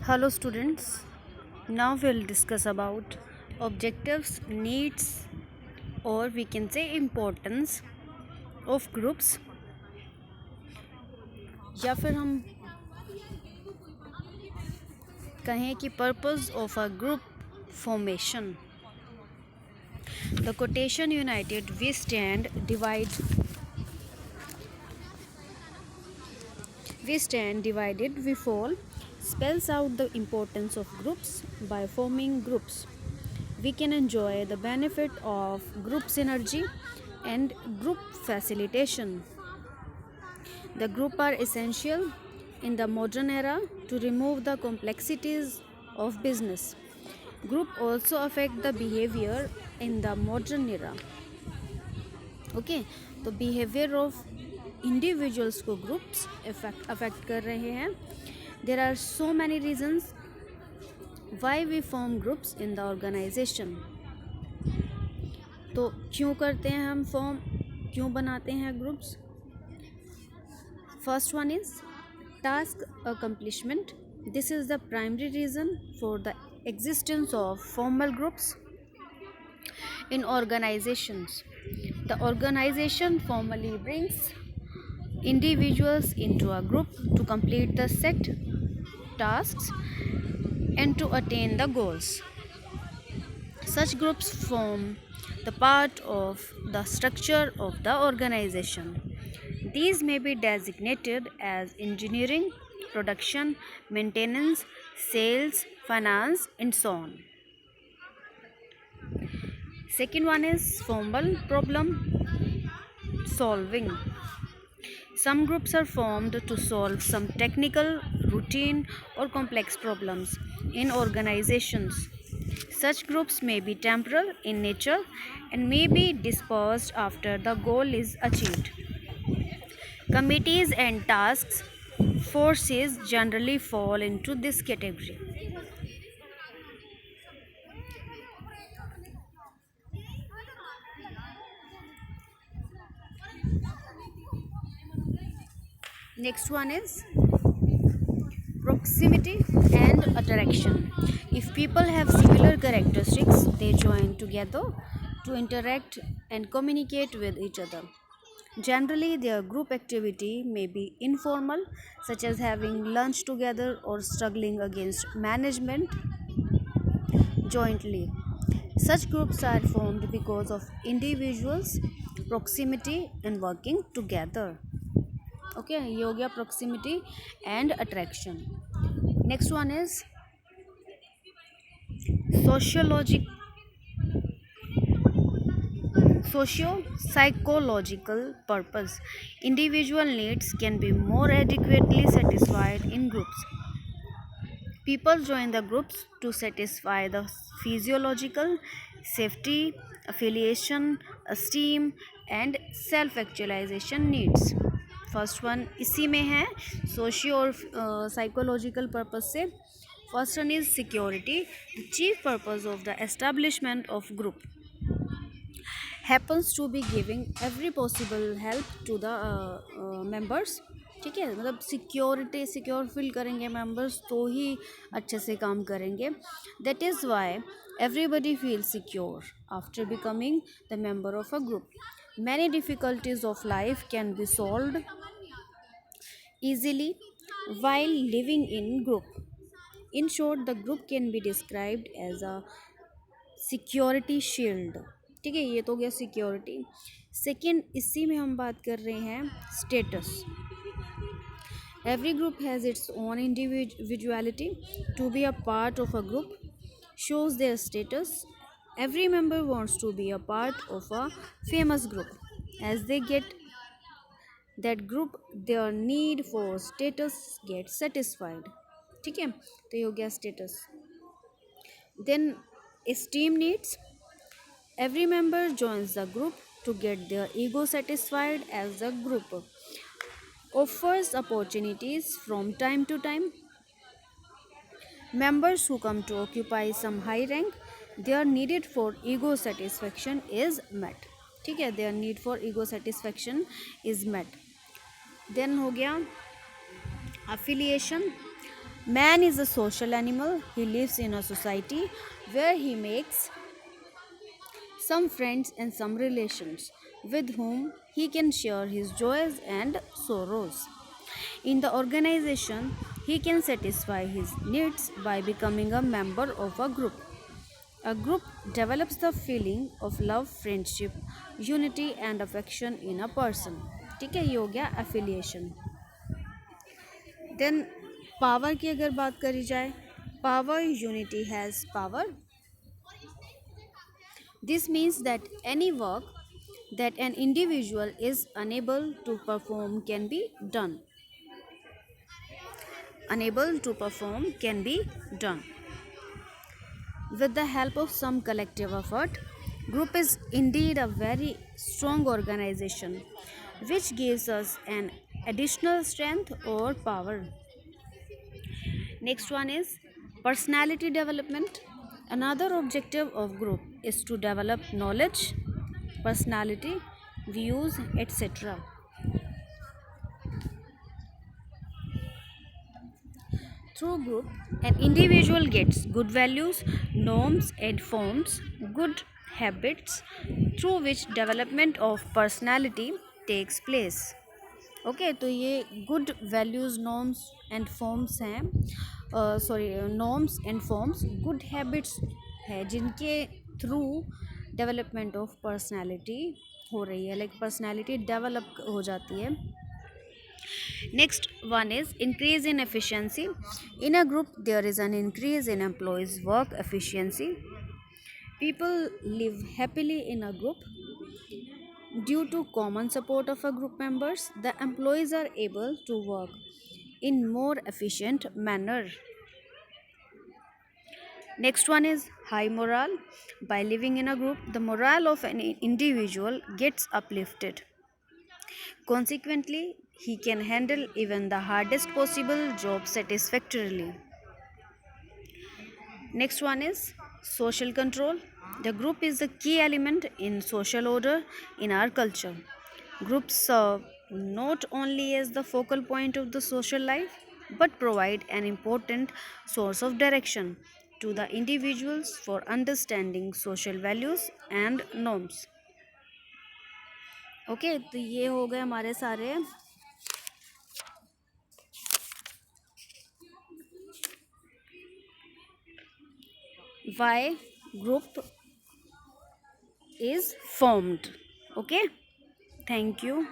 Hello students, now we'll discuss about objectives, needs or we can say importance of groups या फिर हम कहें कि purpose of a group formation. The quotation united we stand divided we fall spells out the importance of groups. By forming groups, we can enjoy the benefit of group synergy and group facilitation. The group are essential in the modern era to remove the complexities of business. Group also affect the behavior in the modern era. Okay तो behaviour of individuals को groups affect कर रहे हैं. There are so many reasons why we form groups in the organisation. तो क्यों करते हैं हम फॉर्म, क्यों बनाते हैं groups? First one is task accomplishment. This is the primary reason for the existence of formal groups in organizations. The organization formally brings individuals into a group to complete the set tasks and to attain the goals. Such groups form the part of the structure of the organization. These may be designated as engineering, production, maintenance, sales, finance, and so on. Second one is formal problem solving. Some groups are formed to solve some technical, routine or complex problems in organizations. Such groups may be temporal in nature and may be dispersed after the goal is achieved. Committees and task forces generally fall into this category. Next one is proximity and attraction. If people have similar characteristics, they join together to interact and communicate with each other. Generally, their group activity may be informal, such as having lunch together or struggling against management jointly. Such groups are formed because of individuals' proximity and working together. Okay ये हो गया proximity and attraction. Next one is socio psychological purpose. Individual needs can be more adequately satisfied in groups. People join the groups to satisfy the physiological, safety, affiliation, esteem and self-actualization needs. First one इसी में है socio और psychological purpose से. First one is security. The chief purpose of the establishment of group happens to be giving every possible help to the members. ठीक है, मतलब secure feel करेंगे members तो ही अच्छे से काम करेंगे. That is why everybody feel secure after becoming the member of a group. Many difficulties of life can be solved easily while living in group. In short, the group can be described as a security shield. ठीक है, ये तो गया security. Second, इसी में हम बात कर रहे हैं status. Every group has its own individuality. To be a part of a group shows their status. Every member wants to be a part of a famous group. As they get that group, their need for status gets satisfied. ठीक है, तो ये हो गया status. Then esteem needs. Every member joins the group to get their ego satisfied as the group offers opportunities from time to time. Members who come to occupy some high rank, their need for ego satisfaction is met. ठीक है, their need for ego satisfaction is met. Then हो गया affiliation. Man is a social animal. He lives in a society where he makes some friends and some relations with whom he can share his joys and sorrows. In the organization, he can satisfy his needs by becoming a member of a group. A group develops the feeling of love, friendship, unity and affection in a person. ठीक है, ये हो गया affiliation. Then power की अगर बात करी जाए, power unity has power. This means that any work that an individual is unable to perform can be done. Unable to perform can be done. With the help of some collective effort, group is indeed a very strong organization which gives us an additional strength or power. Next one is personality development. Another objective of group is to develop knowledge, personality, views, etc. Through group, an individual gets good values, norms, and forms good habits through which development of personality takes place. Okay तो ये good values norms and forms हैं, sorry norms and forms good habits है जिनके through development of personality हो रही है, like personality develop हो जाती है. Next one is increase in efficiency. In a group, there is an increase in employees' work efficiency. People live happily in a group. Due to common support of a group members, the employees are able to work in more efficient manner. Next one is high morale. By living in a group, the morale of an individual gets uplifted. Consequently, he can handle even the hardest possible job satisfactorily. Next one is social control. The group is the key element in social order in our culture. Groups serve not only as the focal point of the social life but provide an important source of direction to the individuals for understanding social values and norms. Okay तो ये हो गए हमारे सारे why group is formed. Okay, thank you.